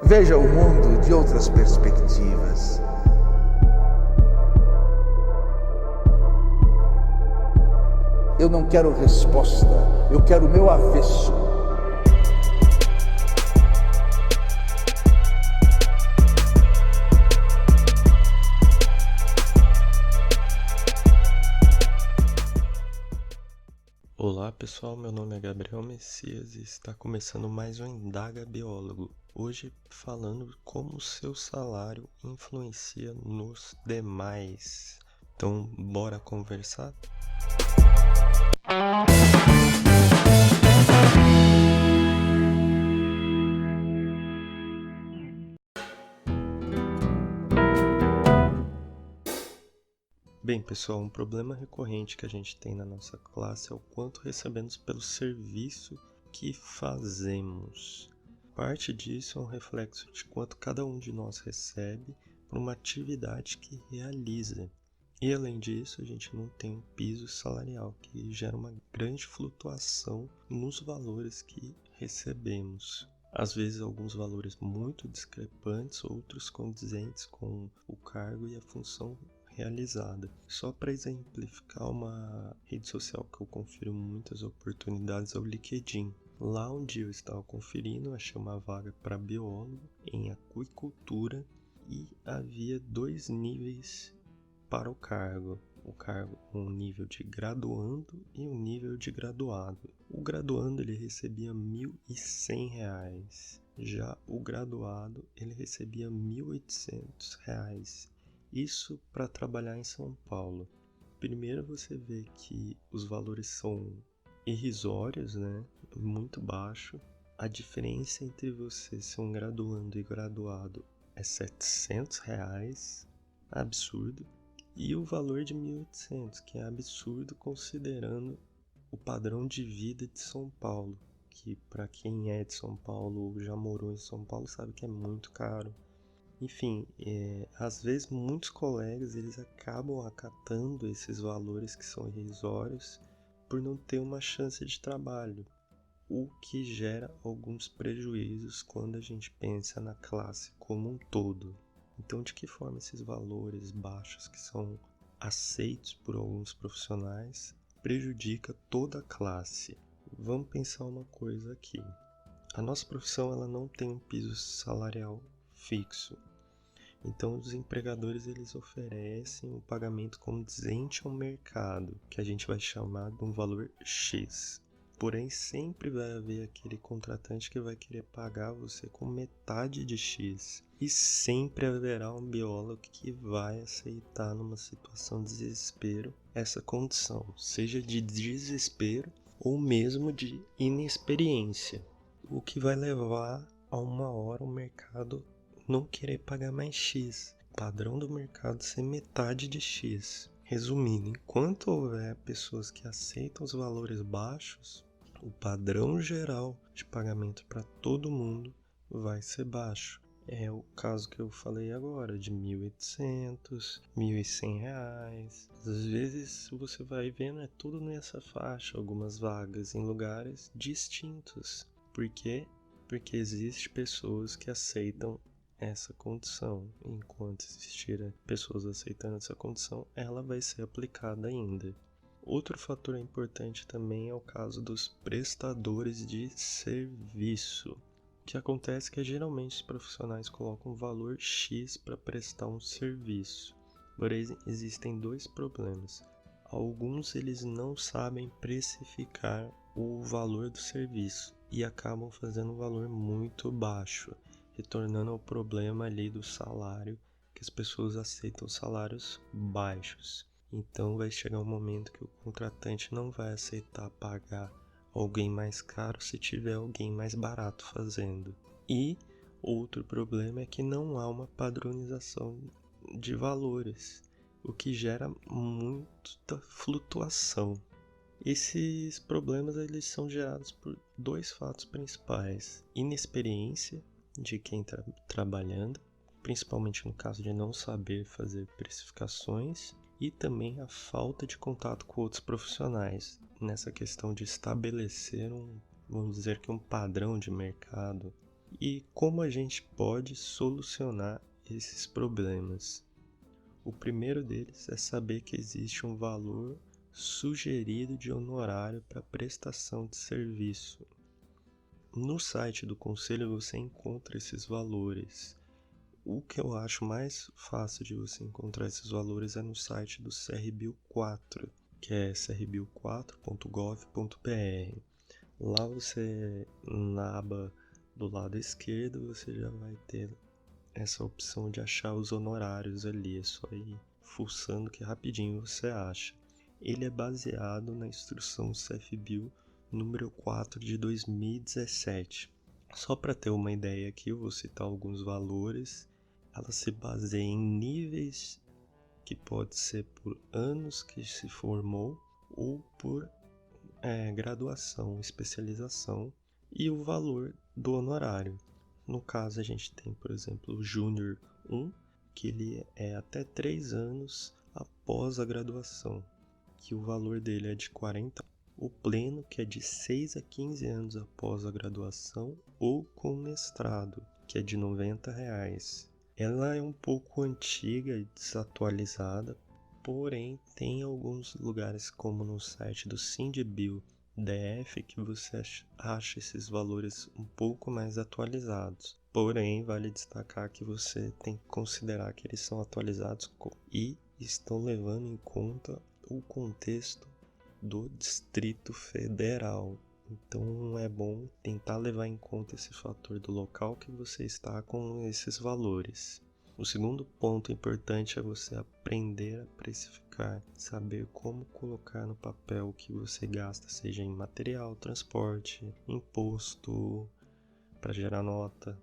Veja o mundo de outras perspectivas. Eu não quero resposta, eu quero o meu avesso. Olá pessoal, meu nome é Gabriel Messias e está começando mais um Indaga Biólogo. Hoje falando como o seu salário influencia nos demais. Então, bora conversar? Bem, pessoal, um problema recorrente que a gente tem na nossa classe é o quanto recebemos pelo serviço que fazemos. Parte disso é um reflexo de quanto cada um de nós recebe por uma atividade que realiza. E além disso, a gente não tem um piso salarial, que gera uma grande flutuação nos valores que recebemos. Às vezes alguns valores muito discrepantes, outros condizentes com o cargo e a função realizada. Só para exemplificar, uma rede social que eu confiro muitas oportunidades é o LinkedIn. Lá onde eu estava conferindo, achei uma vaga para biólogo em aquicultura e havia 2 níveis para o cargo. Um nível de graduando e um nível de graduado. O graduando ele recebia R$ 1.100. Já o graduado ele recebia R$ 1.800. Isso para trabalhar em São Paulo. Primeiro você vê que os valores são irrisórios, né? Muito baixo. A diferença entre você ser um graduando e graduado é R$ 700, absurdo. E o valor de 1.800, que é absurdo considerando o padrão de vida de São Paulo, que para quem é de São Paulo ou já morou em São Paulo sabe que é muito caro. Enfim, às vezes muitos colegas eles acabam acatando esses valores que são irrisórios por não ter uma chance de trabalho, o que gera alguns prejuízos quando a gente pensa na classe como um todo. Então, de que forma esses valores baixos que são aceitos por alguns profissionais prejudica toda a classe? Vamos pensar uma coisa aqui. A nossa profissão ela não tem um piso salarial fixo. Então, os empregadores eles oferecem o pagamento condizente ao mercado, que a gente vai chamar de um valor X. Porém, sempre vai haver aquele contratante que vai querer pagar você com metade de X. E sempre haverá um biólogo que vai aceitar numa situação de desespero essa condição, seja de desespero ou mesmo de inexperiência. O que vai levar a uma hora o mercado não querer pagar mais X, o padrão do mercado ser metade de X. Resumindo, enquanto houver pessoas que aceitam os valores baixos, o padrão geral de pagamento para todo mundo vai ser baixo. É o caso que eu falei agora, de 1.800, R$ 1.100. Às vezes você vai vendo, é tudo nessa faixa, algumas vagas em lugares distintos. Por quê? Porque existem pessoas que aceitam essa condição. Enquanto existirem pessoas aceitando essa condição, ela vai ser aplicada ainda. Outro fator importante também é o caso dos prestadores de serviço. O que acontece é que geralmente os profissionais colocam um valor X para prestar um serviço. Porém, existem 2 problemas. Alguns eles não sabem precificar o valor do serviço e acabam fazendo um valor muito baixo, retornando ao problema ali do salário, que as pessoas aceitam salários baixos. Então vai chegar um momento que o contratante não vai aceitar pagar alguém mais caro se tiver alguém mais barato fazendo. E outro problema é que não há uma padronização de valores, o que gera muita flutuação. Esses problemas eles são gerados por 2 fatos principais: inexperiência de quem está trabalhando, principalmente no caso de não saber fazer precificações, e também a falta de contato com outros profissionais, nessa questão de estabelecer vamos dizer que um padrão de mercado. E como a gente pode solucionar esses problemas? O primeiro deles é saber que existe um valor sugerido de honorário para prestação de serviço. No site do Conselho você encontra esses valores. O que eu acho mais fácil de você encontrar esses valores é no site do CRBio 4, que é crbio4.gov.br. Lá você, na aba do lado esquerdo, você já vai ter essa opção de achar os honorários ali. É só ir fuçando que rapidinho você acha. Ele é baseado na instrução CFBio número 4 de 2017. Só para ter uma ideia aqui, eu vou citar alguns valores. Ela se baseia em níveis que pode ser por anos que se formou ou por graduação, especialização e o valor do honorário. No caso, a gente tem, por exemplo, o Júnior 1, que ele é até 3 anos após a graduação, que o valor dele é de 40. O pleno, que é de 6 a 15 anos após a graduação, ou com mestrado, que é de R$ 90. Ela é um pouco antiga e desatualizada, porém tem alguns lugares como no site do CINDBio DF que você acha esses valores um pouco mais atualizados. Porém, vale destacar que você tem que considerar que eles são atualizados e estão levando em conta o contexto do Distrito Federal. Então é bom tentar levar em conta esse fator do local que você está com esses valores. O segundo ponto importante é você aprender a precificar, saber como colocar no papel o que você gasta, seja em material, transporte, imposto para gerar nota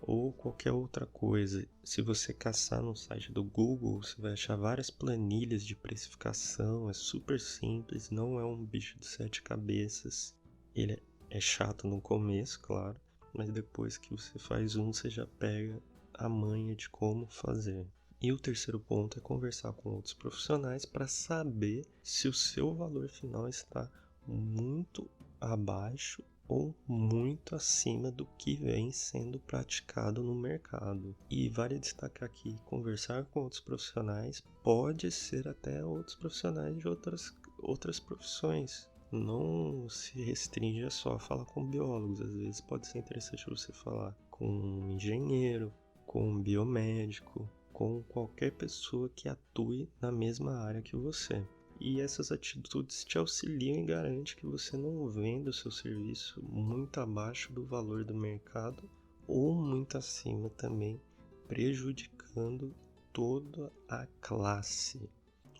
ou qualquer outra coisa. Se você caçar no site do Google, você vai achar várias planilhas de precificação, é super simples, não é um bicho de 7 cabeças. Ele é chato no começo, claro, mas depois que você faz você já pega a manha de como fazer. E o terceiro ponto é conversar com outros profissionais para saber se o seu valor final está muito abaixo ou muito acima do que vem sendo praticado no mercado. E vale destacar que conversar com outros profissionais pode ser até outros profissionais de outras profissões. Não se restringe a só falar com biólogos. Às vezes pode ser interessante você falar com um engenheiro, com um biomédico, com qualquer pessoa que atue na mesma área que você. E essas atitudes te auxiliam e garantem que você não venda o seu serviço muito abaixo do valor do mercado ou muito acima também, prejudicando toda a classe.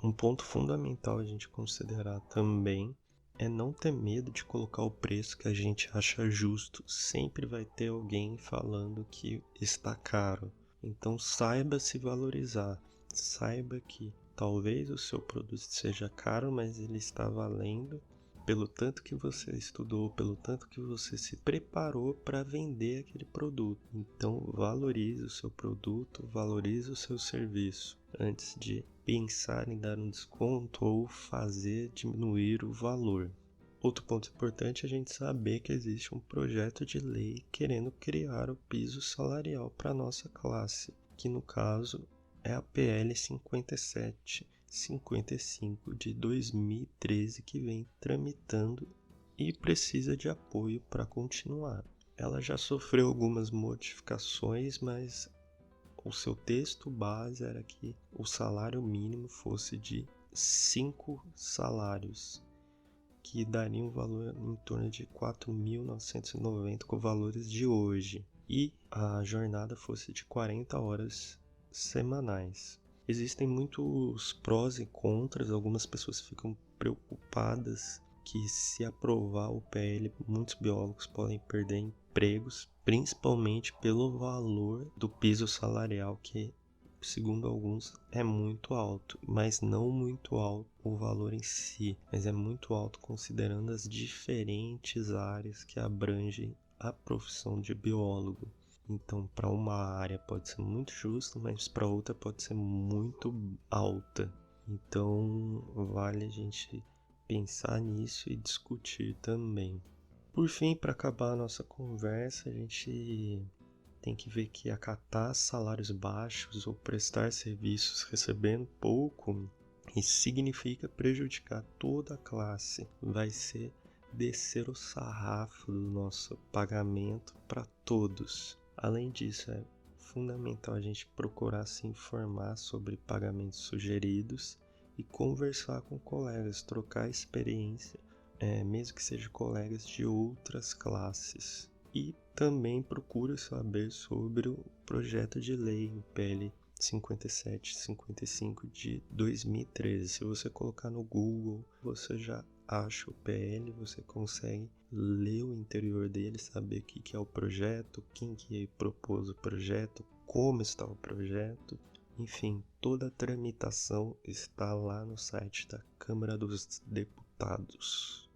Um ponto fundamental a gente considerar também é não ter medo de colocar o preço que a gente acha justo. Sempre vai ter alguém falando que está caro. Então saiba se valorizar. Saiba que talvez o seu produto seja caro, mas ele está valendo pelo tanto que você estudou, pelo tanto que você se preparou para vender aquele produto. Então valorize o seu produto, valorize o seu serviço antes de pensar em dar um desconto ou fazer diminuir o valor. Outro ponto importante é a gente saber que existe um projeto de lei querendo criar o piso salarial para a nossa classe, que no caso é a PL 5755 de 2013 que vem tramitando e precisa de apoio para continuar. Ela já sofreu algumas modificações, mas o seu texto base era que o salário mínimo fosse de 5 salários, que daria um valor em torno de 4.990 com valores de hoje, e a jornada fosse de 40 horas semanais. Existem muitos prós e contras, algumas pessoas ficam preocupadas que se aprovar o PL, muitos biólogos podem perder empregos, principalmente pelo valor do piso salarial, que segundo alguns é muito alto, mas não muito alto o valor em si, mas é muito alto considerando as diferentes áreas que abrangem a profissão de biólogo. Então, para uma área pode ser muito justo, mas para outra pode ser muito alta. Então, vale a gente pensar nisso e discutir também. Por fim, para acabar a nossa conversa, a gente tem que ver que acatar salários baixos ou prestar serviços recebendo pouco, isso significa prejudicar toda a classe. Vai ser descer o sarrafo do nosso pagamento para todos. Além disso, é fundamental a gente procurar se informar sobre pagamentos sugeridos e conversar com colegas, trocar experiência, mesmo que sejam colegas de outras classes. E também procura saber sobre o projeto de lei, o PL 5755 de 2013. Se você colocar no Google, você já acha o PL, você consegue ler o interior dele, saber o que é o projeto, quem que propôs o projeto, como está o projeto. Enfim, toda a tramitação está lá no site da Câmara dos Deputados.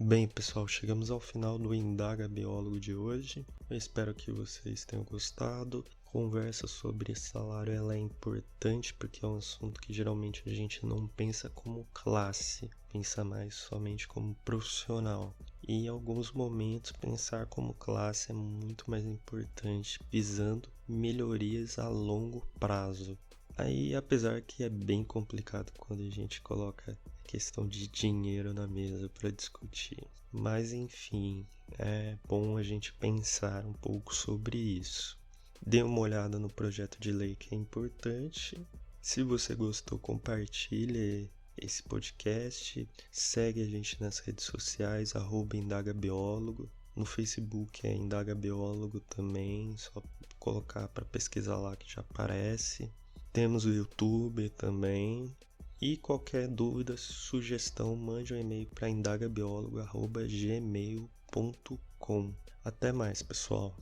Bem, pessoal, chegamos ao final do Indaga Biólogo de hoje. Eu espero que vocês tenham gostado. A conversa sobre salário ela é importante porque é um assunto que geralmente a gente não pensa como classe, pensa mais somente como profissional. E em alguns momentos pensar como classe é muito mais importante, visando melhorias a longo prazo. Aí, apesar que é bem complicado quando a gente coloca questão de dinheiro na mesa para discutir. Mas enfim, é bom a gente pensar um pouco sobre isso. Dê uma olhada no projeto de lei que é importante. Se você gostou, compartilhe esse podcast. Segue a gente nas redes sociais, @indagabiólogo. No Facebook é Indaga Biólogo também, só colocar para pesquisar lá que já aparece. Temos o YouTube também. E qualquer dúvida, sugestão, mande um e-mail para indagabiólogo@gmail.com. Até mais, pessoal!